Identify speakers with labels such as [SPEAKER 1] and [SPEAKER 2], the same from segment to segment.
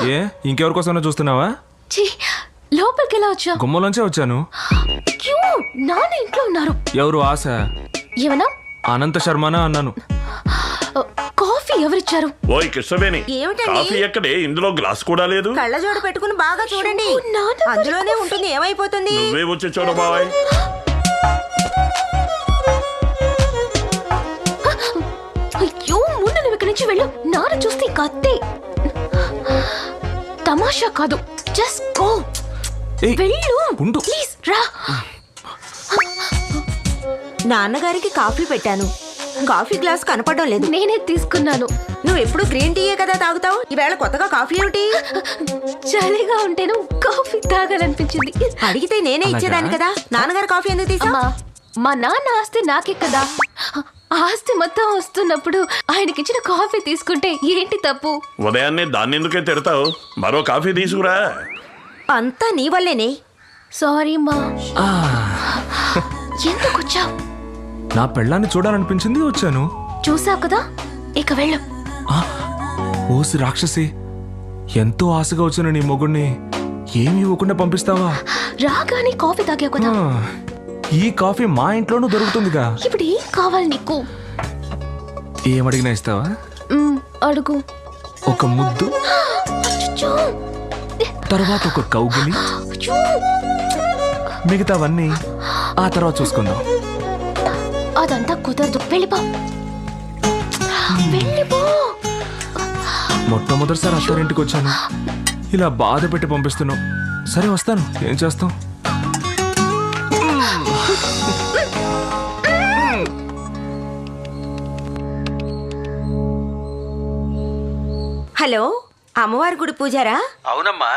[SPEAKER 1] ఏ ఇంకెవరి కోసమైనా చూస్తున్నావా?
[SPEAKER 2] లోపలికి ఎలా వచ్చా?
[SPEAKER 1] గుమ్మలోంచే వచ్చాను.
[SPEAKER 2] నాన్న ఇంట్లో ఉన్నారు.
[SPEAKER 1] ఎవరు? ఆశ.
[SPEAKER 2] ఏమన్నా?
[SPEAKER 1] అనంత శర్మనా అన్నాను.
[SPEAKER 2] కాఫీ ఎవరిచ్చారు?
[SPEAKER 3] ఓయ్ కృష్ణవేణి, కాఫీ ఎక్కడే? ఇందులో గ్లాస్ కూడా లేదు.
[SPEAKER 4] కళ్ళజోడు పెట్టుకుని బాగా చూడండి, అందులోనే ఉంటుంది. ఏమైపోతుంది?
[SPEAKER 3] నువ్వే వచ్చి చూడ బాయ్.
[SPEAKER 2] అయ్యో, ముందు నువ్వు ఇక్కడి నుంచి వెళ్ళు. నాన్న చూస్తే కత్తి. తమాషా కాదు, జస్ట్ గో. వెళ్ళు ప్లీజ్. రా.
[SPEAKER 4] నాన్నగారికి కాఫీ పెట్టాను, కాఫీ గ్లాస్ కనపడడం లేదు.
[SPEAKER 2] నేనే తీసుకున్నాను.
[SPEAKER 4] నువ్వు ఎప్పుడు గ్రీన్ టీయే కదా తాగుతావు, ఈవేళ కొత్తగా కాఫీ ఏమిటి?
[SPEAKER 2] చలిగా ఉంటేను కాఫీ తాగాలనిపించింది.
[SPEAKER 4] అడిగితే నేనే ఇచ్చేదాన్ని కదా. నాన్నగారు కాఫీ ఎందుకు తీసా?
[SPEAKER 2] మా నాన్న ఆస్తి నాకే కదా. ఆస్తి మొత్తం వస్తున్నప్పుడు ఆయనకిచ్చిన కాఫీ తీసుకుంటే ఏంటి తప్పు?
[SPEAKER 3] ఉదయాన్నే దాన్ని ఎందుకే తిడతావు? మరో కాఫీ తీసుకురా.
[SPEAKER 4] అంతా నీ వల్లేనే.
[SPEAKER 2] సారీ మా. ఎందుకు వచ్చావు?
[SPEAKER 1] నా పెళ్ళాన్ని చూడాలనిపించింది, వచ్చాను.
[SPEAKER 2] చూసావు కదా, ఇక వెళ్ళు.
[SPEAKER 1] ఓసి రాక్షసి, ఎంతో ఆశగా వచ్చిన నీ మొగుడిని ఏమి ఇవ్వకుండా పంపిస్తావా?
[SPEAKER 2] రాగానే కాఫీ తాగావు కదా.
[SPEAKER 1] ఈ కాఫీ మా ఇంట్లోనూ దొరుకుతుందిగా.
[SPEAKER 2] ఇప్పుడు ఏం కావాలి నీకు?
[SPEAKER 1] ఏమడిగినా ఇస్తావా?
[SPEAKER 2] అడుగు.
[SPEAKER 1] ఒక ముద్దు, తర్వాత ఒక కౌగిలి, మిగతావన్నీ ఆ తర్వాత చూసుకుందాం.
[SPEAKER 2] అదంతా కుదరదు, వెళ్ళిపో. వెళ్ళిపో.
[SPEAKER 1] మొట్టమొదటిసారి అత్తారింటికి వచ్చాను, ఇలా బాధ పెట్టి పంపిస్తున్నావు. సరే వస్తాను, ఏం చేస్తాం.
[SPEAKER 4] హలో, అమ్మవారి గుడి పూజారా?
[SPEAKER 5] అవునమ్మా.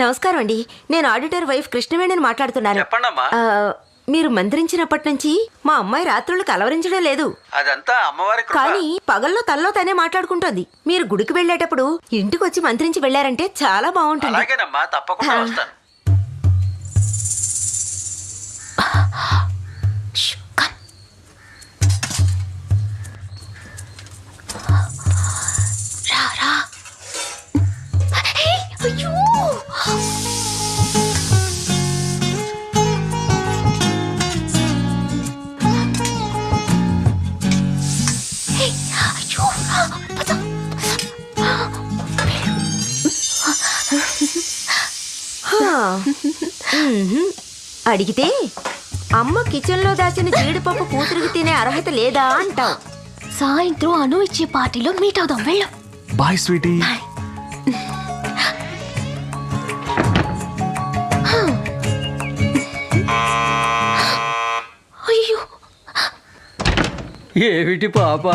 [SPEAKER 4] నమస్కారం అండి, నేను ఆడిటర్ వైఫ్ కృష్ణవేణిని మాట్లాడుతున్నాను.
[SPEAKER 5] చెప్పండమ్మా.
[SPEAKER 4] మీరు మంత్రించినప్పటి నుంచి మా అమ్మాయి రాత్రులు కలవరించడం లేదు.
[SPEAKER 5] అదంతా అమ్మవారి కృప.
[SPEAKER 4] కానీ పగల్లో తనలో తనే మాట్లాడుకుంటోంది. మీరు గుడికి వెళ్ళేటప్పుడు ఇంటికి వచ్చి మంత్రించి వెళ్ళారంటే చాలా బాగుంటుంది.
[SPEAKER 5] అలాగేనమ్మా, తప్పకుండా వస్తాను.
[SPEAKER 4] అడిగితే అమ్మ కిచెన్ లో దాచిన జీడిపప్పు కూతురికి తినే అర్హత లేదా అంటావు.
[SPEAKER 2] సాయంత్రం అను ఇచ్చే పార్టీలో మీట్ అవుదాం, వెళ్ళు.
[SPEAKER 1] Bye sweetie.
[SPEAKER 2] అయ్యో,
[SPEAKER 5] ఏమిటి పాప?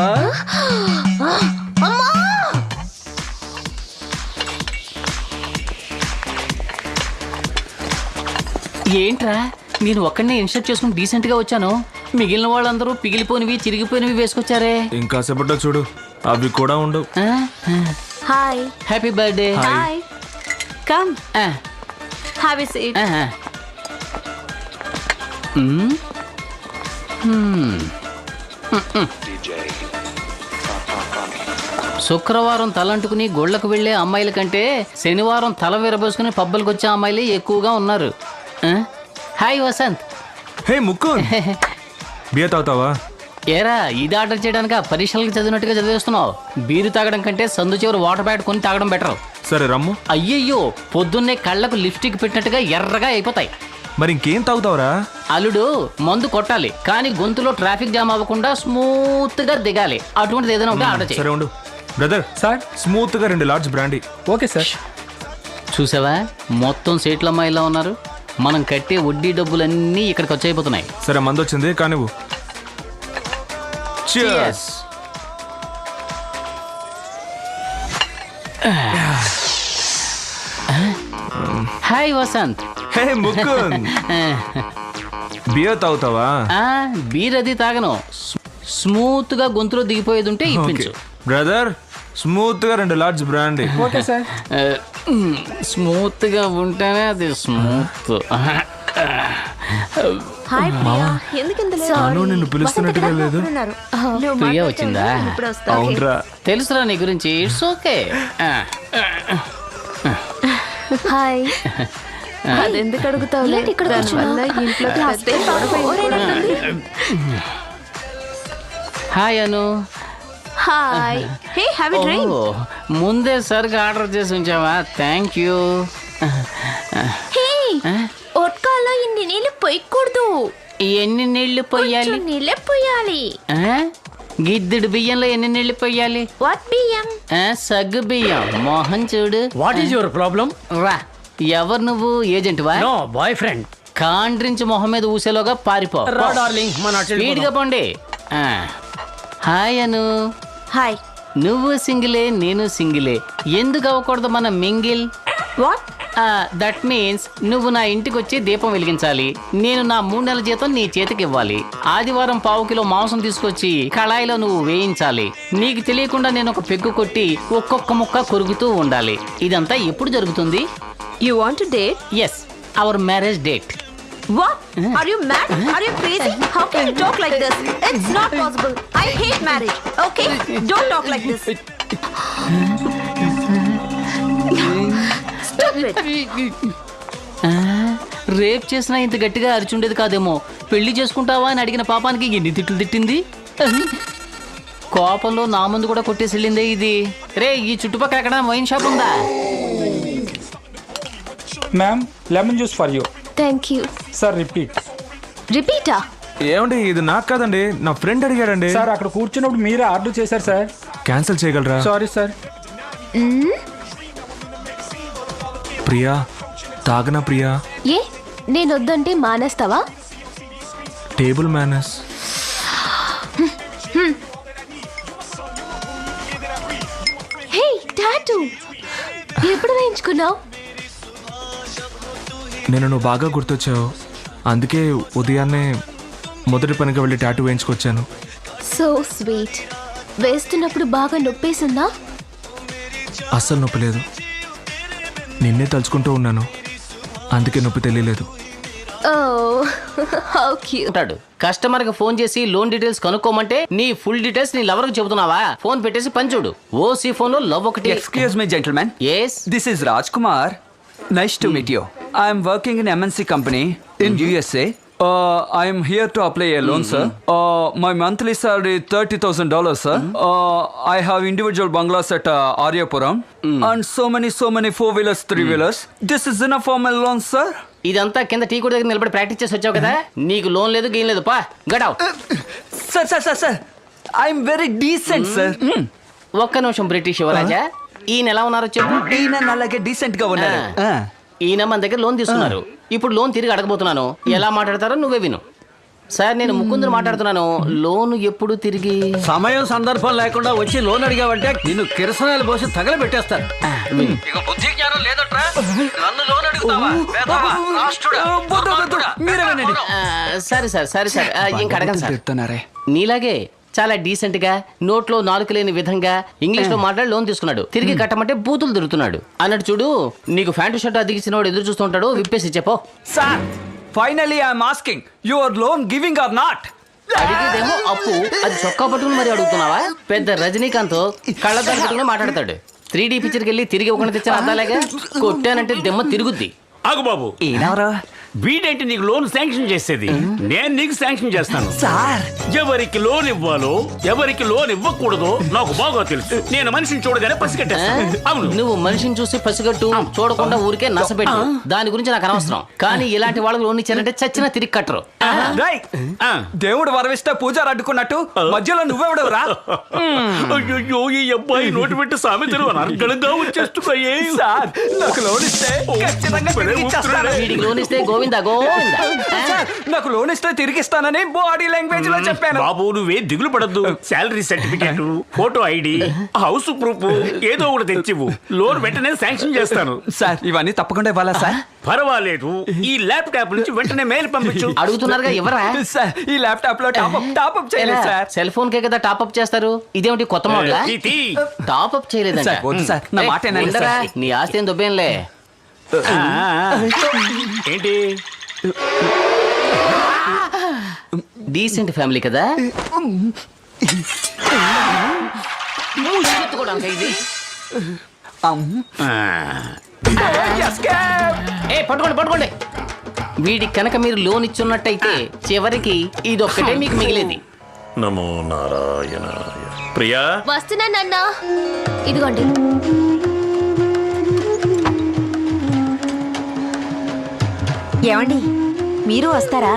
[SPEAKER 5] ఏంట్రా, నేను ఒక్కడినే ఇన్స్టర్ట్ చేసుకుని డీసెంట్ గా వచ్చాను. మిగిలిన వాళ్ళందరూ పిగిలిపోయినవి చిరిగిపోయినవి వేసుకొచ్చారే.
[SPEAKER 1] ఇంకా సేపట్లో చూడు, అవి కూడా ఉండవు.
[SPEAKER 4] Hi,
[SPEAKER 5] happy birthday.
[SPEAKER 4] Hi, come have a seat.
[SPEAKER 5] శుక్రవారం తలంటుకుని గోళ్లకు వెళ్లే అమ్మాయిల కంటే శనివారం తల విరబోసుకుని పబ్బులకు వచ్చే అమ్మాయిలే ఎక్కువగా ఉన్నారు. హాయ్ వసంత్.
[SPEAKER 1] హే ముక్కు, బియర్ తాగుతావా?
[SPEAKER 5] ఏరా, ఇది ఆర్డర్ చేయడానికి పరీక్షలకు చదివినట్టుగా చదివేస్తున్నావు. బీరు తాగడం కంటే సందు చివరి వాటర్ బ్యాట్ కొని తాగడం బెటర్.
[SPEAKER 1] సరే రమ్ము.
[SPEAKER 5] అయ్యయ్యో, పొద్దున్నే కళ్ళకు లిప్స్టిక్ పెట్టినట్టుగా ఎర్రగా అయిపోతాయి.
[SPEAKER 1] మరి ఇంకేం తాగుతావురా?
[SPEAKER 5] అల్లుడు, మందు కొట్టాలి కానీ గొంతులో ట్రాఫిక్ జామ్ అవ్వకుండా స్మూత్ గా దిగాలి. అటువంటిది ఏదైనా ఉంటే ఆర్డర్ చేయి.
[SPEAKER 1] సరే ఉండు బ్రదర్. సార్, స్మూత్ గా 2 లార్జ్ బ్రాండీ. Okay sir.
[SPEAKER 5] చూసావా, మొత్తం సీట్ల అమ్మాయిలా ఉన్నారు. మనం కట్టే వడ్డీ డబ్బులన్నీ ఇక్కడికి వచ్చైపోతున్నాయి.
[SPEAKER 1] సరే, మందు వచ్చింది కానివ్వు. Cheers.
[SPEAKER 5] హాయ్ వసంత్.
[SPEAKER 1] హే ముకుంద్, బియర్ తాగుతావా?
[SPEAKER 5] బీర్ అది తాగను. స్మూత్ గా గొంతులో దిగిపోయేది ఉంటే ఇప్పించు.
[SPEAKER 1] బ్రదర్, స్మూత్ గా 2 large brandy. Okay sir.
[SPEAKER 5] Smooth గా ఉంటేనే అది స్మూత్.
[SPEAKER 4] హాయ్ ప్రియా, ఎందుకు ఇంత లేట్?
[SPEAKER 1] అను నిన్ను పిలుస్తున్నట్టుగా లేదు.
[SPEAKER 5] ప్రియా వచ్చిందా?
[SPEAKER 1] అవునరా,
[SPEAKER 5] తెలుసురా నీ గురించి. It's okay.
[SPEAKER 2] హాయ్
[SPEAKER 6] అదెందుకు అడుగుతావు
[SPEAKER 2] ఏంటి ఇక్కడ
[SPEAKER 6] దానివల్ల
[SPEAKER 2] కూర్చున్నావ్?
[SPEAKER 6] ఇంట్లో
[SPEAKER 5] hi Anu.
[SPEAKER 6] Hi hey have a drink
[SPEAKER 5] ఓ, ముందే సరిగా ఆర్డర్ చేసి ఉంచావా? Thank you.
[SPEAKER 2] హే ఒట్కాలో ఇన్ని నీళ్ళు పోయకూడదు.
[SPEAKER 5] ఎన్ని నీళ్లు పోయాలి?
[SPEAKER 2] కొంచెం నీళ్ళే పోయాలి.
[SPEAKER 5] ఆ? గిద్దెడు బియ్యంలో ఎన్ని నీళ్లు పోయాలి?
[SPEAKER 2] వాట్ బియ్యం?
[SPEAKER 5] సగ్గు బియ్యం. మోహన్ చూడు.
[SPEAKER 7] What is your problem?
[SPEAKER 5] రా. ఎవరు నువ్వు? ఏజెంట్వా?
[SPEAKER 7] No boyfriend.
[SPEAKER 5] కాండ్రించి మొహం మీద ఊసేలోగా పారిపో.
[SPEAKER 7] రా డార్లింగ్, మన
[SPEAKER 5] స్పీడ్ గా పోండి. ఆ. హాయ్ అను.
[SPEAKER 4] హాయ్.
[SPEAKER 5] నువ్వు సింగిలే, నేను సింగిలే. ఎందుకు అవ్వకూడదు మన మింగిల్?
[SPEAKER 4] వాట్?
[SPEAKER 5] దట్ మీన్స్ నువ్వు నా ఇంటికి వచ్చి దీపం వెలిగించాలి, నేను నా 3 నెలల జీతం నీ చేతికి ఇవ్వాలి, ఆదివారం 1/4 కిలో మాంసం తీసుకొచ్చి కళాయిలో నువ్వు వేయించాలి, నీకు తెలియకుండా నేను ఒక పెగ్గు కొట్టి ఒక్కొక్క ముక్క కొరుకుతూ ఉండాలి. ఇదంతా ఎప్పుడు జరుగుతుంది?
[SPEAKER 6] You want to date?
[SPEAKER 5] Yes, our marriage date.
[SPEAKER 4] What? Are you mad? Are you crazy? How can you talk like this? It's not possible. I hate marriage. Okay? Don't talk like this. Stop it.
[SPEAKER 5] Rape చేసినా ఇంత గట్టిగా అరిచుండేది కాదేమో. పెళ్లి చేసుకుంటావా అని అడిగిన పాపానికి ఎన్ని తిట్లు తిట్టింది. కోపంలో నా ముందు కూడా కొట్టేసి వెళ్ళిందే ఇది. రే, ఈ చుట్టుపక్కల ఎక్కడ వైన్ షాప్ ఉందా?
[SPEAKER 8] Ma'am, lemon juice for you.
[SPEAKER 2] Thank you.
[SPEAKER 8] Sir repeat.
[SPEAKER 2] రిపీటా?
[SPEAKER 1] ఏమండి, ఇది నాకు కాదండి, నా ఫ్రెండ్ అడిగాడండి.
[SPEAKER 8] సార్ అక్కడ కూర్చున్నప్పుడు మీరే ఆర్డర్ చేశారు సార్.
[SPEAKER 1] క్యాన్సిల్ చేయగలరా?
[SPEAKER 8] Sorry sir.
[SPEAKER 1] ప్రియా, తాగనా ప్రియా?
[SPEAKER 2] ఏ నేను వద్దంటే మానేస్తావా?
[SPEAKER 1] Table manners.
[SPEAKER 2] హే టాటూ ఎప్పుడు వేయించుకున్నావు?
[SPEAKER 1] నేను నువ్వు బాగా గుర్తొచ్చావు, అందుకే ఉదయాన్నే మొదటి పనిగా వెళ్ళి టాటూ వేయించుకొచ్చాను.
[SPEAKER 2] So sweet. వేస్తున్నప్పుడు బాగా నొప్పేసిందా?
[SPEAKER 1] అస్సలు నొప్పి లేదు, నిన్నే తలుచుకుంటూ ఉన్నాను, అందుకే నొప్పి తెలియలేదు.
[SPEAKER 2] Oh how cute.
[SPEAKER 5] ఉంటాడు. కస్టమర్ కి ఫోన్ చేసి లోన్ డీటెయిల్స్ కనుక్కోమంటే నీ ఫుల్ డీటెయిల్స్ నీ లవర్ కి చెబుతున్నావా? ఫోన్ పెట్టేసి పని చూడు. ఓసీ ఫోన్ లో లవ్ ఒకటి.
[SPEAKER 9] Excuse me, gentlemen.
[SPEAKER 5] Yes.
[SPEAKER 9] This is Rajkumar. Nice to meet you. I am working in MNC company in USA. I am here to apply a loan, sir. My monthly salary $30,000, sir. I have individual bungalows at Aryapuram and so many 4-wheelers, 3-wheelers. This is enough for my loan, sir.
[SPEAKER 5] ఇదంతా కింద tea కూడా దగ్గర నిలబడి practice చేసి వచ్చావు కదా, నీకు loan లేదు గేమ్ లేదు. పా get out.
[SPEAKER 9] Sir. I am very decent, sir.
[SPEAKER 5] ఒక్క నిమిషం బ్రిటిష్ యువరాజా, ఈయన ఎలా ఉన్నారో చెప్పు.
[SPEAKER 9] ఈయన అలాగే డీసెంట్ గా ఉన్నారు.
[SPEAKER 5] ఈయన మన దగ్గర లోన్ తీసుకున్నారు. ఇప్పుడు లోన్ తిరిగి అడగబోతున్నాను, ఎలా మాట్లాడతారో నువ్వే విను. సార్, నేను ముకుందుని మాట్లాడుతున్నాను. లోన్ ఎప్పుడు తిరిగి?
[SPEAKER 7] సమయం సందర్భం లేకుండా వచ్చి లోన్ అడిగావంటే నిన్ను కిరసనాలు పోసి తగలబెట్టేస్తాను. ఇక బుద్ధి జ్ఞానం లేదట్రా, నన్ను లోన్ అడుగుతావా?
[SPEAKER 9] మీరే వినండి.
[SPEAKER 5] సరే సార్, ఇంక అడగండి సార్. నీలాగే చాలా డీసెంట్ గా, నోట్లో నాలుక లేని విధంగా ఇంగ్లీష్ లో మాట్లాడి లోన్ తీసుకున్నాడు. తిరిగి కట్టమంటే బూతులు తిరుగుతున్నాడు అన్నట్టు చూడు. నీకు ప్యాంటు షర్ట్ అదిగిసిన వాడు ఎదురు చూస్తుంటాడు, విప్పేసి చెప్పో.
[SPEAKER 9] Sir, finally I'm asking your loan giving or not?
[SPEAKER 5] అడిగేదేమో అప్పు, అది చొక్కా పట్టుకుని మరి అడుగుతున్నావా? పెద్ద రజనీకాంత్ కళ్ళద్దాలు పట్టుకుని మాట్లాడతాడు. 3D పిక్చర్కి వెళ్ళి తిరిగి ఒకటి తెచ్చిన అద్దాలేగా, కొట్టానంటే దెమ్మ తిరుగుద్ది.
[SPEAKER 3] ఆగు బాబు,
[SPEAKER 9] ఏనవరా?
[SPEAKER 3] వీడేంటి నీకు లోన్ శాంక్షన్ చేసేది? నేను నీకు శాంక్షన్ చేస్తాను.
[SPEAKER 9] సార్,
[SPEAKER 3] ఎవరికి లోన్ ఇవ్వాలో ఎవరికి లోన్ ఇవ్వకూడదో నాకు బాగా తెలుసు. నేను మనిషిని చూడగానే పసిగట్టేస్తాను. అవును,
[SPEAKER 5] నువ్వు మనిషిని చూసి పసిగట్టు, చూడకుండా ఊరికే నసపెట్టు. దాని గురించి నాకు అనవసరం. కానీ ఇలాంటి వాళ్ళకి లోన్ ఇచ్చారంటే చచ్చినా తిరిగి కట్టరు.
[SPEAKER 9] దేవుడు వరవిస్తే పూజారు అడ్డుకున్నట్టు మధ్యలో నువ్వెవడవురా?
[SPEAKER 3] అయ్యో, ఈ అబ్బాయి నోటి పెట్టి సామెతలు అనర్గళంగా వచ్చేస్తున్నాయే.
[SPEAKER 9] సార్, నాకు లోన్ ఇస్తే ఖచ్చితంగా తిరిగి ఇచ్చేస్తాను.
[SPEAKER 5] వీడికి లోన్ ఇస్తే గోవిందా గోవిందా.
[SPEAKER 9] సార్, నాకు లోన్ ఇస్తే తిరిగిస్తానని బాడీ లాంగ్వేజ్ లో చెప్పాను.
[SPEAKER 3] బాబు, నువ్వే దిగులు పడద్దు. Salary certificate, photo ID, house proof ఏదో ఒకటి తెచ్చివు. లోన్ వెంటనే శాంక్షన్ చేస్తాను.
[SPEAKER 9] సార్, ఇవన్నీ తప్పకుండా ఇవ్వాలా సార్?
[SPEAKER 3] పర్వాలేదు, ఈ ల్యాప్టాప్ నుంచి వెంటనే మెయిల్ పంపించు.
[SPEAKER 5] అడుగుతున్నారుగా ఎవరా?
[SPEAKER 9] సార్, ఈ ల్యాప్టాప్ లో టాప్అప్ చేయలేదు సార్.
[SPEAKER 5] సెల్ ఫోన్ కే కదా టాప్అప్ చేస్తారు. ఇదేమిటి కొత్త మోడల్? టాప్అప్ చేయలేదంట.
[SPEAKER 9] సార్, వద్దు సార్, నా మాట వినండి
[SPEAKER 5] ఉండరా,
[SPEAKER 9] సార్.
[SPEAKER 5] నీ ఆస్తి ఏం దొబ్బేంలే.
[SPEAKER 3] ఏంటి?
[SPEAKER 5] డీసెంట్ ఫ్యామిలీ కదా. మూసెత్తుకోవడానికి ఇది ఏ పట్టుకోండి పట్టుకోండి. వీడికి కనుక మీరు లోన్ ఇచ్చున్నట్టయితే చివరికి ఇదొక్కటే మీకు మిగిలేది.
[SPEAKER 10] నమో నారాయణాయ. ప్రియా,
[SPEAKER 2] వస్తున్నానన్నా. ఇదిగోండి.
[SPEAKER 4] ఏమండి మీరు వస్తారా?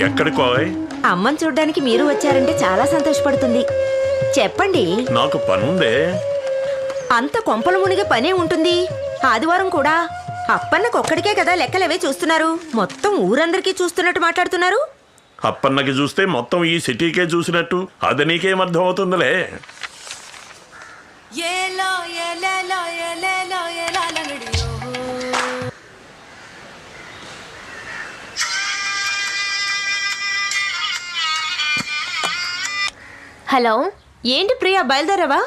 [SPEAKER 10] ఎక్కడికోయ్?
[SPEAKER 4] అమ్మని చూడ్డానికి మీరు వచ్చారంటే చాలా సంతోషపడుతుంది. చెప్పండి.
[SPEAKER 10] నాకు పనుందే.
[SPEAKER 4] అంత కొంపల మునిగే పనే ఉంటుంది. ఆదివారం కూడా. అప్పన్నకు ఒక్కడికే కదా లెక్కలవే చూస్తున్నారు. మొత్తం ఊరందరికీ చూస్తున్నట్టు మాట్లాడుతున్నారు.
[SPEAKER 10] అప్పన్నకి చూస్తే మొత్తం ఈ సిటీకే చూసినట్టు. అది నీకేం అర్థం అవుతుందిలే.
[SPEAKER 2] హలో.
[SPEAKER 4] ఏంటి ప్రియా బయలుదేరావా?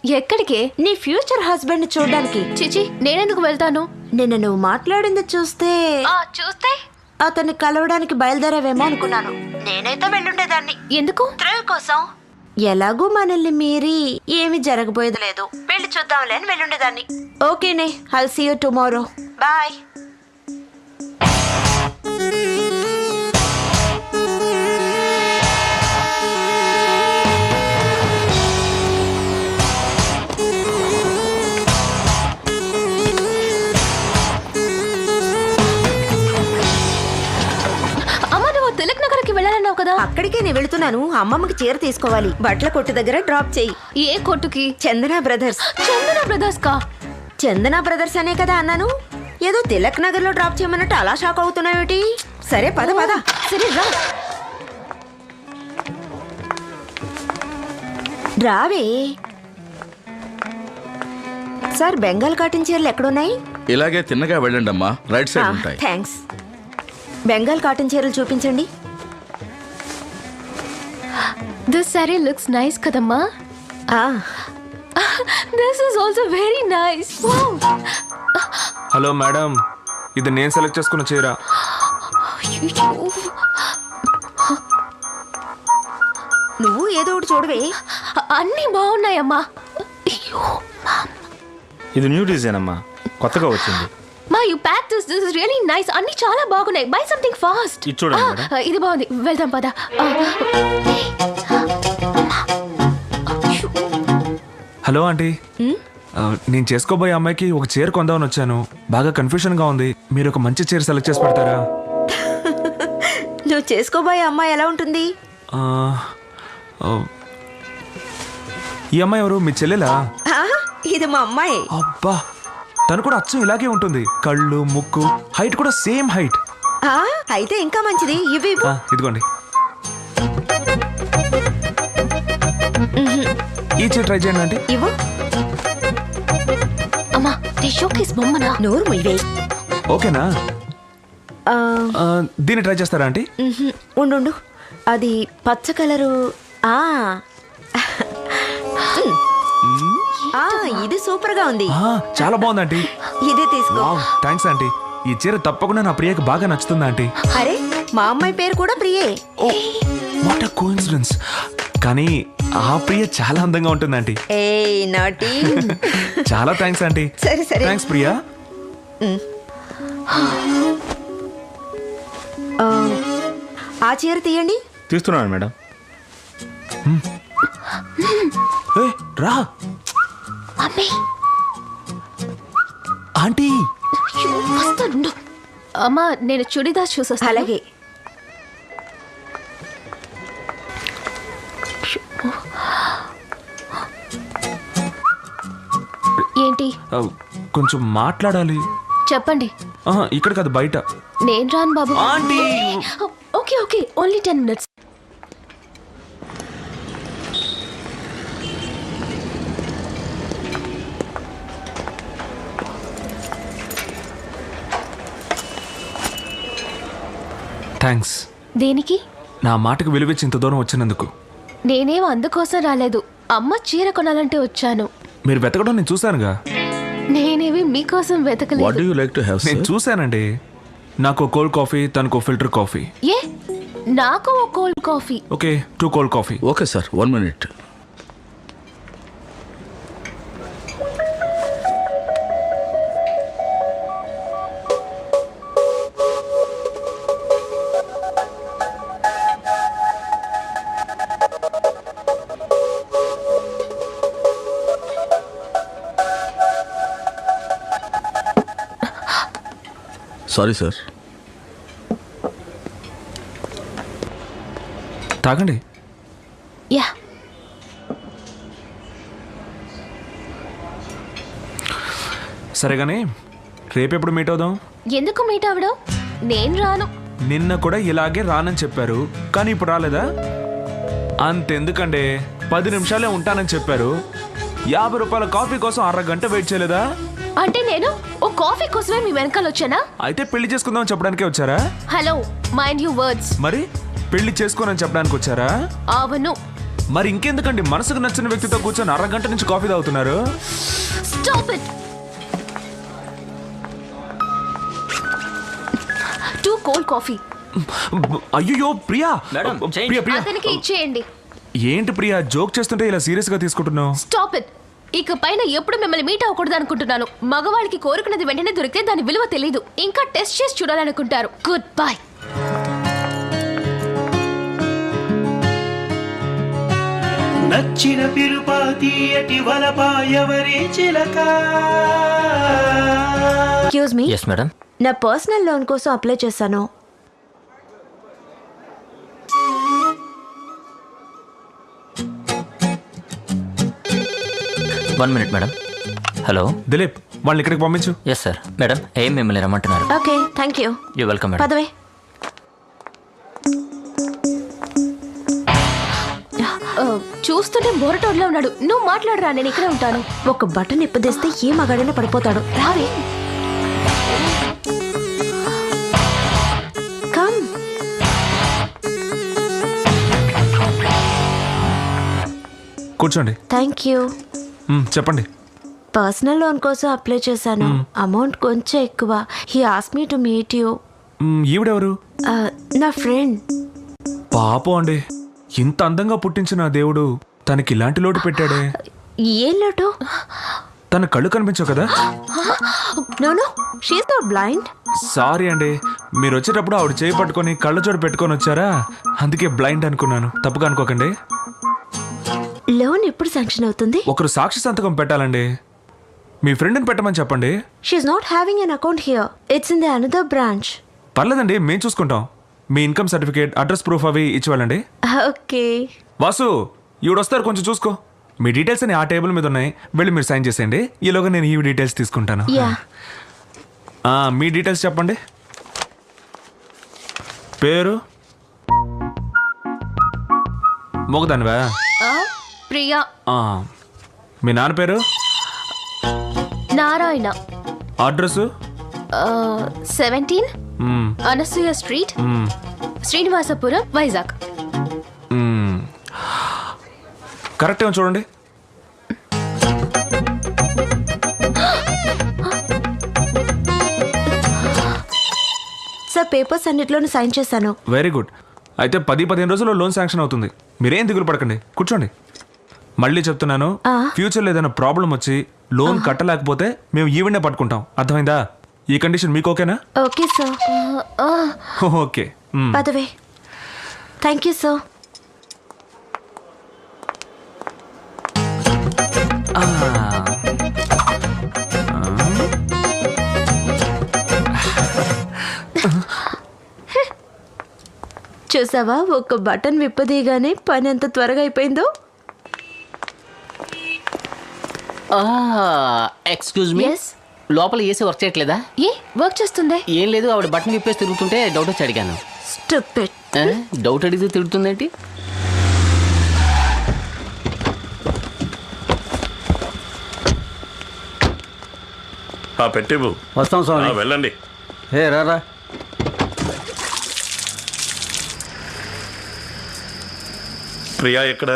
[SPEAKER 2] ఎక్కడికి?
[SPEAKER 4] నీ ఫ్యూచర్ హస్బెండ్ చూడ్డానికి.
[SPEAKER 2] చిచి, నేనెందుకు వెళ్తాను?
[SPEAKER 4] నిన్న నువ్వు మాట్లాడింది చూస్తే
[SPEAKER 2] చూస్తే
[SPEAKER 4] అతన్ని కలవడానికి బయలుదేరావేమో అనుకున్నాను. నేనైతే వెళ్ళుండేదాన్ని.
[SPEAKER 2] ఎందుకు?
[SPEAKER 4] థ్రిల్ కోసం. ఎలాగూ మనల్ని మీరి ఏమి జరగబోయేది లేదు. వెళ్ళి చూద్దాంలే అని వెళ్ళుండేదాన్ని. ఓకేనే, I'll see you tomorrow. Bye.
[SPEAKER 2] Tilak నగర్కి వెళ్ళాలన్నావు కదా.
[SPEAKER 4] అక్కడికే నేను వెళుతున్నాను. అమ్మమ్మకి చీర తీసుకోవాలి. బట్టల కొట్టు దగ్గర డ్రాప్ చేయి.
[SPEAKER 2] ఏ కొట్టుకి?
[SPEAKER 4] చందన బ్రదర్స్.
[SPEAKER 2] చందన బ్రదర్స్ కా?
[SPEAKER 4] చందన బ్రదర్స్ అనే కదా అన్నాను. ఏదో తిలక్ నగర్ లో డ్రాప్ చేయమన్నట్టు అలా షాక్ అవుతున్నావేటి? సరే పద పద.
[SPEAKER 2] సరే రా.
[SPEAKER 4] రావే. సార్, బెంగాల్ కాటన్ చీరలు ఎక్కడున్నాయి?
[SPEAKER 11] ఇలాగే తిన్నగా వెళ్ళండి అమ్మా, రైట్ సైడ్ ఉంటాయి.
[SPEAKER 4] థ్యాంక్స్. బెంగాల్ కాటన్ చీరలు చూపించండి.
[SPEAKER 2] దిస్ సారీ లుక్స్ నైస్ కదమ్మా. This is also very nice. Wow.
[SPEAKER 1] Hello madam, ఇది నేను సెలెక్ట్ చేసుకున్న చీర.
[SPEAKER 4] నువ్వు ఏదో ఒకటి చూడవే.
[SPEAKER 2] అన్నీ బాగున్నాయమ్మా.
[SPEAKER 8] ఇది న్యూ డిజైన్ అమ్మా, కొత్తగా వచ్చింది.
[SPEAKER 2] మా you pack this. This is really nice. అన్నీ చాలా బాగున్నాయి. By something fast.
[SPEAKER 8] ఇది చూడండి మేడం.
[SPEAKER 2] ఇది బాగుంది. వెళ్దాం పద.
[SPEAKER 1] హలో ఆంటీ, నేను చేసుకోబోయే అమ్మాయికి ఒక చీర కొందామని వచ్చాను. బాగా కన్ఫ్యూషన్ గా ఉంది. మీరు ఒక మంచి చీర సెలెక్ట్ చేసి పెడతారా?
[SPEAKER 4] నువ్వు చేసుకోబోయే అమ్మాయి ఎలా ఉంటుంది?
[SPEAKER 1] ఈ అమ్మాయి ఎవరు? మీ చెల్లెలా?
[SPEAKER 4] ఇది మా అమ్మాయి.
[SPEAKER 1] అబ్బా, తను కూడా అచ్చం ఇలాగే ఉంటుంది. కళ్ళు, ముక్కు, హైట్ కూడా సేమ్ హైట్.
[SPEAKER 4] అయితే ఇంకా మంచిది. ఇవి
[SPEAKER 1] ఇదిగోండి. ఈ చీర ట్రై చేయండి ఆంటీ.
[SPEAKER 4] ఇవ్వు.
[SPEAKER 2] అమ్మా, నీ షోకేస్ బొమ్మనా?
[SPEAKER 4] నోరు ముయ్యవే.
[SPEAKER 1] ఓకేనా? దీన్ని ట్రై చేస్తారా ఆంటీ?
[SPEAKER 4] ఉండు. అది పచ్చ కలరు. ఇది సూపర్ గా ఉంది.
[SPEAKER 1] చాలా బాగుంది ఆంటీ.
[SPEAKER 4] ఇదే తీసుకో.
[SPEAKER 1] Thanks aunty. ఈ చీర తప్పకుండా నా ప్రియకి బాగా నచ్చుతుంది ఆంటీ.
[SPEAKER 4] అరే, మా అమ్మాయి పేరు కూడా ప్రియే.
[SPEAKER 1] What a coincidence. కానీ ఆ ప్రియ చాలా అందంగా ఉంటుంది ఆంటీ.
[SPEAKER 4] నాటి.
[SPEAKER 1] చాలా థ్యాంక్స్ ఆంటీ.
[SPEAKER 4] సరే సరే.
[SPEAKER 1] థ్యాంక్స్ ప్రియా.
[SPEAKER 4] ఆ చీర తీయండి.
[SPEAKER 8] తీస్తున్నాను మేడం.
[SPEAKER 1] రా ఆంటీ.
[SPEAKER 2] వస్తాను. అమ్మా, నేను చుడిదార్ చూసొస్తా.
[SPEAKER 4] అలాగే.
[SPEAKER 2] ఏంటి?
[SPEAKER 1] కొంచెం మాట్లాడాలి.
[SPEAKER 2] చెప్పండి.
[SPEAKER 1] ఇక్కడ కాదు, బయట.
[SPEAKER 2] నేను రాను బాబు.
[SPEAKER 1] Aunty.
[SPEAKER 2] Okay okay, only 10 minutes.
[SPEAKER 1] Thanks.
[SPEAKER 2] దేనికి?
[SPEAKER 1] నా మాటకు విలువిచ్చి ఇంత దూరం వచ్చినందుకు.
[SPEAKER 2] నేనేం అందుకోసం రాలేదు. అమ్మ చీర కొనాలంటే వచ్చాను.
[SPEAKER 1] మీరు వెతకడం నేను చూశానుగా.
[SPEAKER 2] నేనేవి మీకోసం
[SPEAKER 11] వాట్ డు
[SPEAKER 2] వెతకలేదు.
[SPEAKER 11] You like to have?
[SPEAKER 1] నేను చూశానండి. నాకు కోల్డ్ కాఫీ, తనకు ఫిల్టర్ కాఫీ.
[SPEAKER 2] ఏ, నాకు ఓ cold coffee.
[SPEAKER 1] Okay, 2 cold coffee.
[SPEAKER 11] Okay sir, 1 minute. Sorry sir.
[SPEAKER 1] తాగండి.
[SPEAKER 2] యా.
[SPEAKER 1] సరే కానీ రేపెప్పుడు మీట్ అవుదాం?
[SPEAKER 2] ఎందుకు మీట్ అవ్వడం? నేను రాను.
[SPEAKER 1] నిన్న కూడా ఇలాగే రానని చెప్పారు, కానీ ఇప్పుడు రాలేదా? అంతెందుకండి, 10 నిమిషాలే ఉంటానని చెప్పారు. 50 రూపాయల కాఫీ కోసం అరగంట వెయిట్ చేయలేదా?
[SPEAKER 2] అంటే నేను ఓ కాఫీ కోసమే మీ వెనకాల వచ్చానా?
[SPEAKER 1] అయితే పెళ్లి చేసుకుందాం చెప్పడానికే వచ్చారా?
[SPEAKER 2] Hello, mind you words.
[SPEAKER 1] మరి పెళ్లి చేసుకోనని చెప్పడానికి వచ్చారా?
[SPEAKER 2] అవును.
[SPEAKER 1] మరి ఇంకెందుకండి మనసుకు నచ్చిన వ్యక్తితో కూర్చొని అరగంట నుంచి కాఫీ తాగుతున్నారు?
[SPEAKER 2] Stop it. 2 cold coffee.
[SPEAKER 1] అయ్యో ప్రియా,
[SPEAKER 7] మేడం, చేంజ్.
[SPEAKER 1] ప్రియా ప్రియా
[SPEAKER 2] అతనికి ఇచ్చేయండి.
[SPEAKER 1] ఏంటి ప్రియా జోక్ చేస్తుంటే ఇలా సీరియస్ గా తీసుకుంటున్నావు?
[SPEAKER 2] Stop it. ఇక పైన ఎప్పుడు మిమ్మల్ని మీట్ అవ్వకూడదు అనుకుంటున్నాను. మగవాళ్ళకి కోరుకున్నది వెంటనే దొరికితే దాని విలువ తెలీదు. ఇంకా టెస్ట్ చేసి చూడాలనుకుంటారు. Good bye.
[SPEAKER 12] నచ్చిన పిలుపాతి అటి వలప ఎవరి చిలక.
[SPEAKER 4] Excuse me.
[SPEAKER 7] Yes madam.
[SPEAKER 4] నా పర్సనల్ లోన్ కోసం అప్లై చేశాను.
[SPEAKER 7] One minute madam. Hello
[SPEAKER 1] Dilip, వాళ్ళని ఇక్కడికి పంపించు.
[SPEAKER 7] Yes sir. మేడం ఏం మిమ్మల్ని రమ్మంటున్నారు?
[SPEAKER 4] Okay, thank you.
[SPEAKER 7] You welcome madam.
[SPEAKER 4] పదవే.
[SPEAKER 2] చూస్తుంటే బోరటోడ్లో ఉన్నాడు. నువ్వు మాట్లాడరా, నేను ఇక్కడే ఉంటాను.
[SPEAKER 4] ఒక బటన్ ఇప్పదేస్తే ఏ మగాడైనా పడిపోతాడు.
[SPEAKER 2] రావే.
[SPEAKER 4] కమ్.
[SPEAKER 1] కూర్చోండి.
[SPEAKER 4] Thank you.
[SPEAKER 1] చెప్పండి.
[SPEAKER 4] పర్సనల్ లోన్ కోసం అప్లై చేశాను. అమౌంట్ కొంచెం ఎక్కువ. He ask me to meet you.
[SPEAKER 1] ఈవిడెవరు?
[SPEAKER 4] నా ఫ్రెండ్.
[SPEAKER 1] పాపం అండి, ఇంత అందంగా పుట్టించిన ఆ దేవుడు తనకి ఇలాంటి లోటు పెట్టాడే.
[SPEAKER 4] ఏం లోటు?
[SPEAKER 1] తన కళ్ళు కనిపించవు కదా?
[SPEAKER 4] No, she's not blind.
[SPEAKER 1] Sorry అండి, మీరు వచ్చేటప్పుడు ఆవిడ చేయి పట్టుకొని కళ్ళజోడు పెట్టుకొని వచ్చారా, అందుకే బ్లైండ్ అనుకున్నాను. తప్పుగా అనుకోకండి.
[SPEAKER 4] లోన్ ఎప్పుడు శాంక్షన్ అవుతుంది?
[SPEAKER 1] ఒకరు సాక్షి సంతకం పెట్టాలండి. మీ ఫ్రెండ్ని పెట్టమని చెప్పండి.
[SPEAKER 4] She's not having an account here. It's in the another branch.
[SPEAKER 1] పర్లేదండి, మేము చూసుకుంటాం. మీ ఇన్కమ్ సర్టిఫికేట్, అడ్రస్ ప్రూఫ్ అవి ఇచ్చివ్వాలండి.
[SPEAKER 4] ఓకే.
[SPEAKER 1] వాసు, ఈవిడొస్తారు, కొంచెం చూసుకో. మీ డీటెయిల్స్ అని ఆ టేబుల్ మీద ఉన్నాయి, వెళ్ళి మీరు సైన్ చేసేయండి. ఈలోగా నేను ఈ డీటెయిల్స్ తీసుకుంటాను.
[SPEAKER 4] యా.
[SPEAKER 1] మీ డీటెయిల్స్ చెప్పండి. పేరు? మొగదానివా?
[SPEAKER 2] ప్రియా.
[SPEAKER 1] మీ నాన్న పేరు?
[SPEAKER 2] Narayana.
[SPEAKER 1] Address?
[SPEAKER 2] 17 Anasuya street, Srinivasapuram, Vizag.
[SPEAKER 1] Correct ఏమో చూడండి.
[SPEAKER 4] సార్, పేపర్స్ అన్నిట్లోనూ సైన్ చేశాను.
[SPEAKER 1] Very good. అయితే 10-15 రోజుల్లో లోన్ శాంక్షన్ అవుతుంది. మీరేం దిగులు పడకండి, కూర్చోండి. మళ్ళీ చెప్తున్నాను, ఫ్యూచర్లో ఏదైనా ప్రాబ్లం వచ్చి లోన్ కట్టలేకపోతే మేము ఈవెంటే పట్టుకుంటాం. అర్థమైందా? ఈ కండిషన్ మీకు ఓకేనా?
[SPEAKER 4] Okay sir.
[SPEAKER 1] ఓకే.
[SPEAKER 4] పదవే. Thank you sir. చూసావా, ఒక బటన్ విప్పదీగానే పని ఎంత త్వరగా అయిపోయిందో.
[SPEAKER 5] Excuse me.
[SPEAKER 2] Yes?
[SPEAKER 5] లోపల ఏసీ వర్క్ చేయట్లేదా?
[SPEAKER 2] ఏ వర్క్ చేస్తుంది?
[SPEAKER 5] ఏం లేదు, ఆవిడ బటన్ విప్పేసి తిరుగుతుంటే డౌట్ వచ్చి అడిగాను.
[SPEAKER 4] Stupid.
[SPEAKER 5] డౌట్ అడిగితే తిరుగుతుందేంటి?
[SPEAKER 10] పెట్టివు.
[SPEAKER 7] వస్తాం స్వామి.
[SPEAKER 10] వెళ్ళండి.
[SPEAKER 7] హే రారా.
[SPEAKER 10] ప్రియా ఎక్కడ?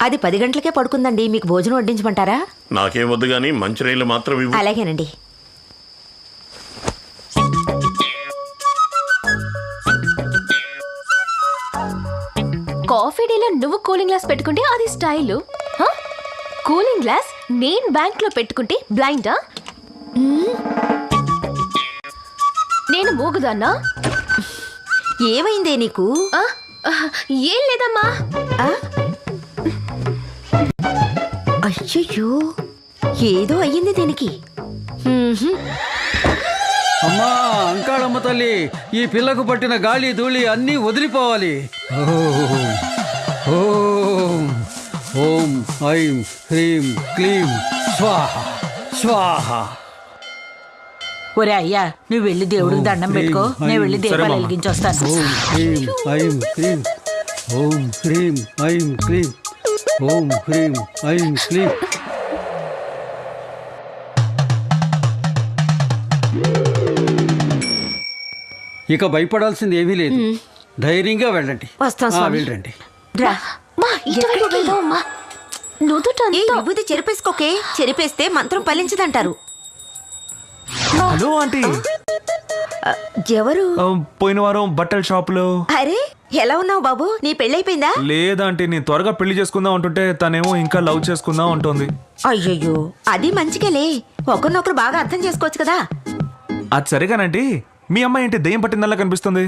[SPEAKER 4] అది 10 గంటలకే పడుకుందండి. మీకు భోజనం వడ్డించమంటారా?
[SPEAKER 10] నాకేం వద్దు గానీ మంచినీళ్ళు మాత్రం ఇవ్వు.
[SPEAKER 4] అలాగేనండి.
[SPEAKER 2] కాఫీ డేలో నువ్వు కూలింగ్ గ్లాస్ పెట్టుకుంటే అది స్టైలు. కూలింగ్ గ్లాస్ నేను బ్యాంక్ లో పెట్టుకుంటే బ్లైండా? నేను మూగుదాన్నా?
[SPEAKER 4] ఏమైందే నీకు?
[SPEAKER 2] ఏం లేదమ్మా.
[SPEAKER 4] అయ్యయ్యో, ఏదో అయ్యింది దీనికి.
[SPEAKER 7] అమ్మా అంకాళమ్మ తల్లి, ఈ పిల్లకు పట్టిన గాలి ధూళి అన్నీ వదిలిపోవాలి. ఓం ఓం ఓం ఐం హ్రీం క్లీం స్వాహ స్వాహ.
[SPEAKER 4] ఒరే అయ్యా, నువ్వు వెళ్ళి దేవుడికి దండం పెట్టుకో, నేను వెళ్ళి దీపాలు వెలిగించొస్తాను.
[SPEAKER 7] ఓం హ్రీం ఐం క్లీం, ఓం హ్రీం ఐం క్లీం, ఓం హ్రీం ఐం క్లీం. ఇక భయపడాల్సింది ఏమీ లేదు. ధైర్యంగా వెళ్ళండి.
[SPEAKER 4] వస్తాం స్వామి.
[SPEAKER 7] వెళ్ళండి.
[SPEAKER 4] రా.
[SPEAKER 2] మా ఇటువైపు వెళ్దాం అమ్మా.
[SPEAKER 4] ఏ విభూతి చెరిపేసుకోకే, చెరిపేస్తే మంత్రం ఫలించదంటారు.
[SPEAKER 1] Hello aunty.
[SPEAKER 4] ఎవరు?
[SPEAKER 1] పోయిన వారం బట్టల షాపులో.
[SPEAKER 4] అరే ఎలా ఉన్నావు బాబు, నీ పెళ్ళైపోయిందా?
[SPEAKER 1] లేదంటే నేను త్వరగా పెళ్లి చేసుకుందాం అంటుంటే తనేమో ఇంకా లవ్ చేసుకుందాం అంటుంది.
[SPEAKER 4] అయ్యయ్యో, అది మంచిగాలే, ఒకరినొకరు బాగా అర్థం చేసుకోవచ్చు కదా.
[SPEAKER 1] అది సరిగానండి. మీ అమ్మాయి ఏంటి దెయ్యం పట్టిందల్లా కనిపిస్తుంది?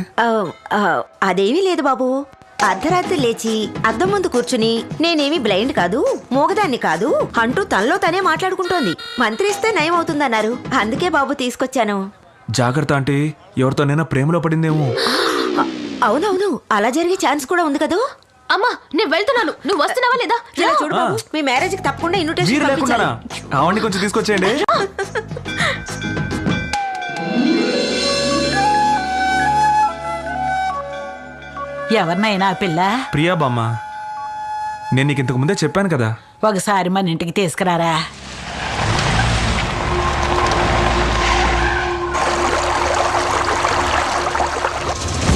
[SPEAKER 4] అదేమీ లేదు బాబు. అర్ధరాత్రి లేచి అద్దం ముందు కూర్చుని నేనేమి బ్లైండ్ కాదు, మూగదాన్ని కాదు అంటూ తనలో తనే మాట్లాడుకుంటోంది. మంత్రిస్తే నయం అవుతుందన్నారు, అందుకే బాబు తీసుకొచ్చాను.
[SPEAKER 1] జాగ్రత్త ఆంటీ, ఎవరితోనైనా ప్రేమలో పడిందేమో.
[SPEAKER 4] అవునవును, అలా జరిగే ఛాన్స్ కూడా ఉంది కదా.
[SPEAKER 2] అమ్మా నేను వెళ్తున్నాను, నువ్వు వస్తున్నావా లేదా?
[SPEAKER 4] ఇలా చూడు బాబు, మీ మ్యారేజ్ కి తప్పకుండా ఇన్విటేషన్
[SPEAKER 1] మీరు లేకుండా ఆవిడ్ని కొంచెం తీసుకొచ్చేయండి.
[SPEAKER 4] ఎవరినైనా పిల్ల
[SPEAKER 1] ప్రియా బామ్మ, నేను నీకు ఇంతకు ముందే చెప్పాను కదా.
[SPEAKER 4] ఒకసారి మన ఇంటికి తీసుకురారా.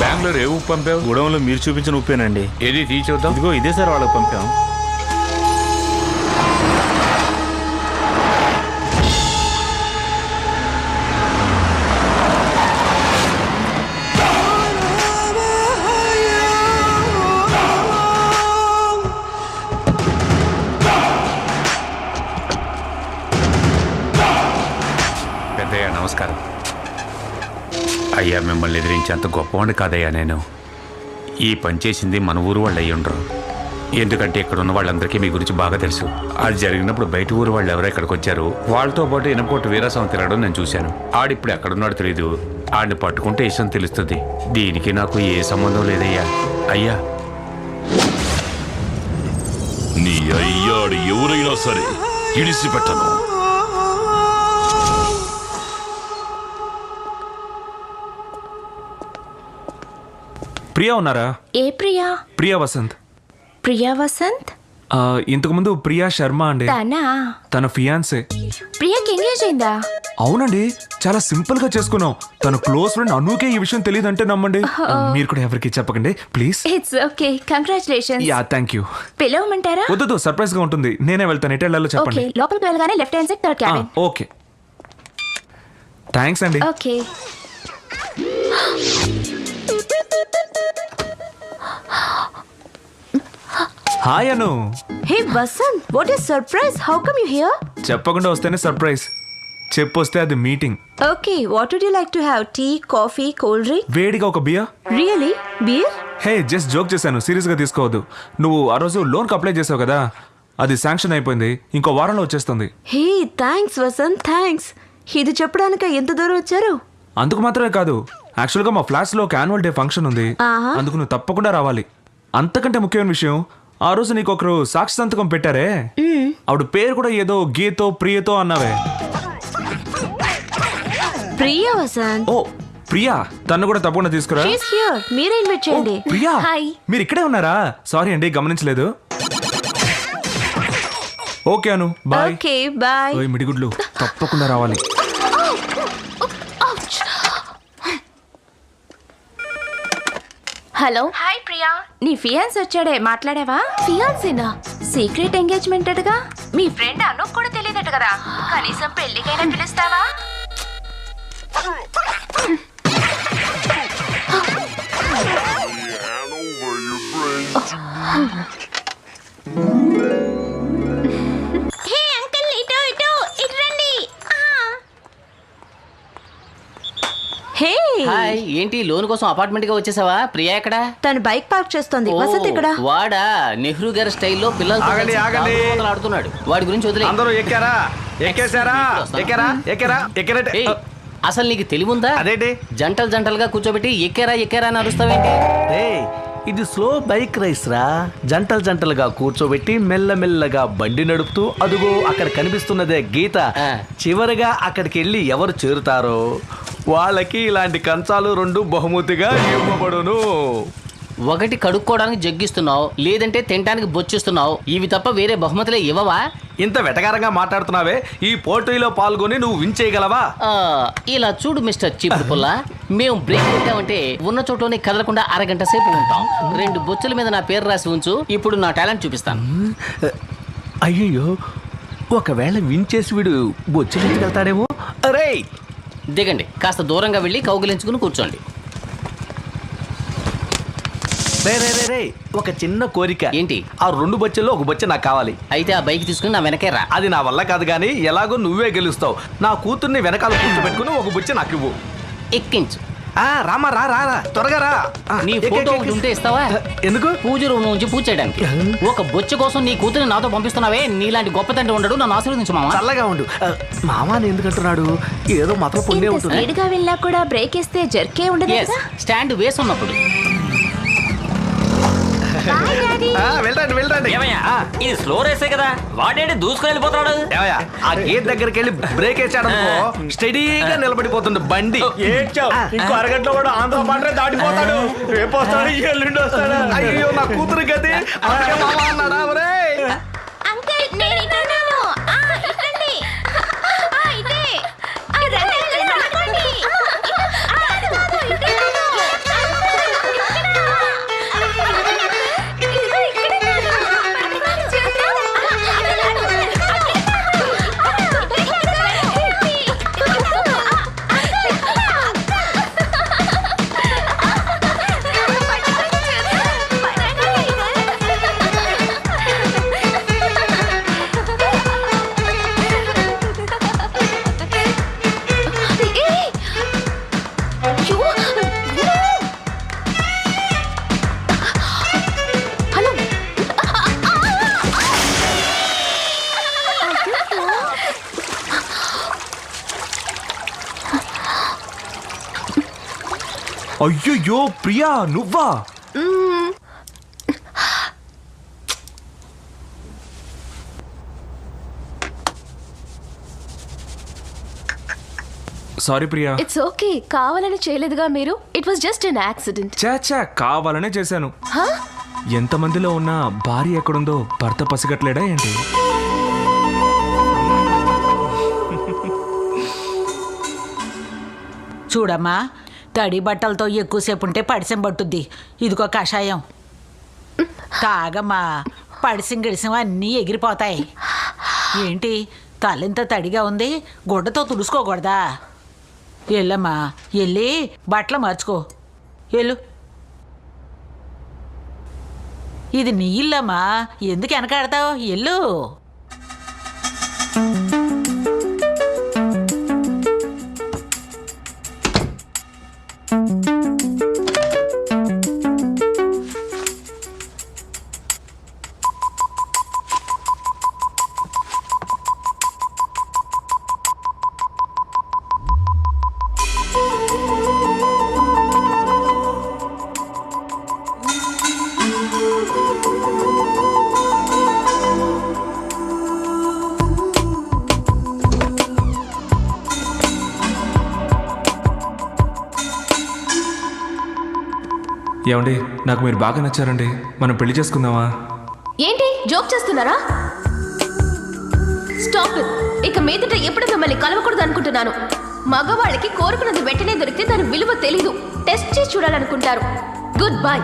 [SPEAKER 11] బెంగళూరు ఏ ఉప్పు పంపావు?
[SPEAKER 8] గూడెంలో మీరు చూపించిన ఉప్పేనండి.
[SPEAKER 11] ఏది తీర్చొద్దాం.
[SPEAKER 8] ఇదిగో ఇదే సార్ వాళ్ళకి పంపాం.
[SPEAKER 3] పెద్దయ్యా నమస్కారం. అయ్యా మిమ్మల్ని ఎదిరించేంత గొప్పవాడిని కాదయ్యా నేను. ఈ పని చేసింది మన ఊరు వాళ్ళు అయ్యి ఉండరు. ఎందుకంటే ఇక్కడ ఉన్న వాళ్ళందరికీ మీ గురించి బాగా తెలుసు. అది జరిగినప్పుడు బయట ఊరు వాళ్ళు ఎవరో ఇక్కడికి వచ్చారు, వాళ్ళతో పాటు ఇనపోటు వీరాస్వామి తిరగడం నేను చూశాను. ఆడిప్పుడు ఎక్కడున్నాడో తెలీదు. ఆడిని పట్టుకుంటే ఇష్టం తెలుస్తుంది. దీనికి నాకు ఏ సంబంధం లేదయ్యా. అయ్యా
[SPEAKER 10] నీ అయ్యాడు ఎవరైనా సరే ఇడిసిపెట్టను.
[SPEAKER 1] ప్రియా ఉన్నారా?
[SPEAKER 6] ఏ ప్రియా?
[SPEAKER 1] ప్రియా వసంత్.
[SPEAKER 6] ప్రియా వసంత్?
[SPEAKER 1] ఇంతకు ముందు ప్రియా శర్మ అండి,
[SPEAKER 6] తనా?
[SPEAKER 1] తన ఫియాన్సే.
[SPEAKER 6] ప్రియాకి ఎంగేజ్ అయిందా?
[SPEAKER 1] అవునండి, చాలా సింపుల్ గా చేసుకున్నాం. తన క్లోజ్ ఫ్రెండ్ అనుకే ఈ విషయం తెలియదంటే నమ్మండి. మీరు కూడా ఎవరికి చెప్పకండి please.
[SPEAKER 6] It's okay, congratulations.
[SPEAKER 1] Yeah thank you.
[SPEAKER 6] పిలవమంటారా?
[SPEAKER 1] వద్దు, సర్ప్రైజ్ గా ఉంటుంది. నేనే వెళ్తాను. ఎటు వెళ్ళాలో
[SPEAKER 6] ఓకే,
[SPEAKER 1] చెప్పండి.
[SPEAKER 6] లోపలికి వెళ్ళగానే left hand side third cabin.
[SPEAKER 1] Okay thanks అండి.
[SPEAKER 6] Okay.
[SPEAKER 1] Hi Anu.
[SPEAKER 6] Hey Vasanth, what is surprise? How come you here?
[SPEAKER 1] చెప్పకుండా వస్తేనే సర్ప్రైజ్, చెప్పొస్తే అది meeting.
[SPEAKER 6] Okay, what would you like to have? Tea, coffee, cold drink?
[SPEAKER 1] వేడిగా ఒక beer.
[SPEAKER 6] Really? Beer?
[SPEAKER 1] Hey just joke చేశాను, serious గా తీసుకోవద్దు. నువ్వు ఆ రోజు లోన్ కి అప్లై చేసావు కదా, అది శాంక్షన్ అయిపోయింది, ఇంకో వారంలో వచ్చేస్తుంది.
[SPEAKER 6] Hey thanks Vasanth, thanks. ఇది చెప్పడానికి ఎంత దూరం వచ్చారు?
[SPEAKER 1] అందుకు మాత్రమే కాదు, యాక్చువల్ గా మా ఫ్లాట్స్ లో ఒక యాన్యువల్ డే ఫంక్షన్ ఉంది, అందుకు నువ్వు తప్పకుండా రావాలి. అంతకంటే ముఖ్యమైన విషయం, ఆ రోజు నీకు ఒకరు సాక్షి సంతకం పెట్టారే, ఆవిడ పేరు కూడా ఏదో గీతో ప్రియతో అన్నావే.
[SPEAKER 6] ప్రియా వసంత్.
[SPEAKER 1] ఓ ప్రియా, తను కూడా తప్పకుండా తీసుకురా.
[SPEAKER 6] షీ ఇస్ హియర్, మీరే ఇన్వైట్ చేయండి.
[SPEAKER 1] ప్రియా,
[SPEAKER 6] హాయ్.
[SPEAKER 1] మీరు ఇక్కడే ఉన్నారా? సారీ అండి, గమనించలేదు. Okay Anu, bye.
[SPEAKER 6] Okay bye.
[SPEAKER 1] ఓయ్ మిడిగుడ్లు, తప్పకుండా రావాలి.
[SPEAKER 6] హలో.
[SPEAKER 2] హాయ్ ప్రియా.
[SPEAKER 6] నీ ఫియాన్స్ వచ్చాడే, మాట్లాడావా?
[SPEAKER 2] ఫియాన్సేనా?
[SPEAKER 6] సీక్రెట్ ఎంగేజ్మెంట్ అటగా.
[SPEAKER 2] మీ ఫ్రెండ్ అను కూడా తెలియదట కదా, కనీసం పెళ్లికైనా పిలుస్తావా? హే అంకుల్, ఇటు ఇటు ఇటు రండి.
[SPEAKER 6] హే
[SPEAKER 5] హాయ్, ఏంటి లోన్ కోసం అపార్ట్మెంట్ గా వచ్చేసావా? ప్రియా ఎక్కడ?
[SPEAKER 6] తను బైక్ పార్క్ చేస్తోంది.
[SPEAKER 5] ఓ,
[SPEAKER 6] వసంత్ ఇక్కడ.
[SPEAKER 5] వాడా నెహ్రూ గారి స్టైల్లో పిల్లలతో
[SPEAKER 8] ఆగండి,
[SPEAKER 5] కలిసి
[SPEAKER 8] ఆగండి.
[SPEAKER 5] తాగుబోతులు ఆడుతున్నాడు. వాడి గురించి వదిలే.
[SPEAKER 8] అందరూ ఎక్కారా? ఎక్కేశారా? ఎక్కారా? ఎక్కారా? ఎక్కారంటే
[SPEAKER 5] ఏయ్, అసలు నీకు తెలివుందా?
[SPEAKER 7] అదేంటి?
[SPEAKER 5] జంటలు జంటలుగా కూర్చోబెట్టి ఎక్కారా ఎక్కారా అని అరుస్తావేంటి?
[SPEAKER 7] ఇది స్లో బైక్ రేస్ రా. జంటలు జంటలుగా కూర్చోబెట్టి మెల్లమెల్లగా బండి నడుపుతూ అదుగో అక్కడ కనిపిస్తున్నదే గీత. చివరిగా అక్కడికి వెళ్ళి ఎవరు చేరుతారో వాళ్ళకి ఇలాంటి కంచాలు 2 బహుమతిగా ఇవ్వబడును.
[SPEAKER 5] ఒకటి కడుక్కోవడానికి జగ్గిస్తున్నావు, లేదంటే తినడానికి బొచ్చిస్తున్నావు. ఇవి తప్ప వేరే బహుమతులే ఇవ్వవా?
[SPEAKER 7] ఇంత వెటకారంగా మాట్లాడుతున్నావే, ఈ పోటీలో పాల్గొని నువ్వు విన్ చేయగలవా?
[SPEAKER 5] ఇలా చూడు మిస్టర్ చీపురు పుల్ల, మేము బ్రేక్ పెట్టామంటే ఉన్న చోటలోనే కదలకుండా అరగంట సేపు ఉంటాం. 2 బొచ్చుల మీద నా పేరు రాసి ఉంచు, ఇప్పుడు నా టాలెంట్ చూపిస్తాను.
[SPEAKER 7] అయ్యయ్యో, ఒకవేళ విన్ చేసి వీడు బొచ్చుకెళ్తాడేమో. అరే
[SPEAKER 5] దిగండి, కాస్త దూరంగా వెళ్ళి కౌగిలించుకుని కూర్చోండి.
[SPEAKER 7] రే ఒక చిన్న కోరిక.
[SPEAKER 5] ఏంటి?
[SPEAKER 7] ఆ 2 బొచ్చుల్లో ఒక బొచ్చ నాకు కావాలి.
[SPEAKER 5] అయితే ఆ బైక్ తీసుకుని నా వెనకే రా.
[SPEAKER 7] అది నా వల్ల కాదు కానీ ఎలాగో నువ్వే గెలుస్తావు. నా కూతుర్ని వెనకాల కూర్చోబెట్టుకుని ఒక బొచ్చ నాకు ఇవ్వు.
[SPEAKER 5] ఎక్కించు.
[SPEAKER 7] రామా రా రా రా, త్వరగా రా.
[SPEAKER 5] నీ ఫోటో ఒకటి ఉంటే ఇస్తావా?
[SPEAKER 7] ఎందుకు?
[SPEAKER 5] పూజ రూమ్ నుంచి పూజ చేయడానికి. ఒక బొచ్చ కోసం నీ కూతురు నాతో పంపిస్తున్నావే, నీలాంటి గొప్ప తండ్రి ఉండడు. నన్ను ఆశీర్వదించు మామ.
[SPEAKER 7] చల్లగా ఉండు. మామాని ఎందుకంటున్నాడు? ఏదో మాత్రం పుణ్యం ఉంటుంది.
[SPEAKER 6] స్పీడ్గా వెళ్ళా కూడా బ్రేక్ వేస్తే జర్కే ఉండదు
[SPEAKER 5] Yes, స్టాండ్ వేసి ఉన్నప్పుడు.
[SPEAKER 7] వెళ్ళండి.
[SPEAKER 5] ఇది స్లో రేసే కదా, వాడేంటి దూసుకుని వెళ్ళిపోతున్నాడు?
[SPEAKER 7] ఆ గేట్ దగ్గరికి వెళ్ళి బ్రేక్ వేసాడు అనుకో, స్టడీగా నిలబడిపోతుంది బండి.
[SPEAKER 8] ఇంకో అరగంటలో కూడా ఆంధ్ర బార్డర్ దాటిపోతాడు. రేపు వస్తాడు, ఎల్లుండి వస్తాడు.
[SPEAKER 7] అయ్యో నా కూతురు గది మామ అన్నాడా? ఒరేయ్
[SPEAKER 2] అంకుల్ నేను ఇటున్నాను. ఇటండి. ఇటే. రండి నడకండి.
[SPEAKER 1] అయ్యయ్యో ప్రియా, నువ్వా? సారీ ప్రియా.
[SPEAKER 2] ఇట్స్ ఓకే, కావాలని చేయలేదుగా మీరు. It was just an accident.
[SPEAKER 1] చాచా, కావాలనే చేశాను. ఎంతమందిలో ఉన్న భార్య ఎక్కడుందో భర్త పసిగట్లేడా ఏంటి?
[SPEAKER 13] చూడమ్మా, తడి బట్టలతో ఎక్కువసేపు ఉంటే పడిసం పట్టుద్ది. ఇదిగో కషాయం తాగమ్మా, పడిసం గిడిసం అన్నీ ఎగిరిపోతాయి. ఏంటి తలెంత తడిగా ఉంది, గుడ్డతో తుడుచుకోకూడదా? వెళ్ళమ్మా, వెళ్ళి బట్టలు మార్చుకో. వెళ్ళు. ఇది నీ ఇల్లమ్మా, ఎందుకు వెనకాడతావు? వెళ్ళు.
[SPEAKER 1] ఏమండి, నాకు మీరు బాగా నచ్చారండి. మనం పెళ్లి చేసుకుందామా?
[SPEAKER 2] ఏంటి జోక్ చేస్తున్నారా? Stop it. ఇక మీదట ఎప్పుడు మిమ్మల్ని కలవకూడదు అనుకుంటున్నాను. మగవాళ్ళకి కోరుకున్నది వెంటనే దొరికితే దాని విలువ తెలీదు. టెస్ట్ చేసి చూడాలనుకుంటారు. Good bye.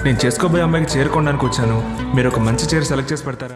[SPEAKER 1] నేను చేసుకోబోయే అమ్మాయికి చేరుకోవడానికి వచ్చాను. మీరు ఒక మంచి చీర సెలెక్ట్ చేసి పెడతారా?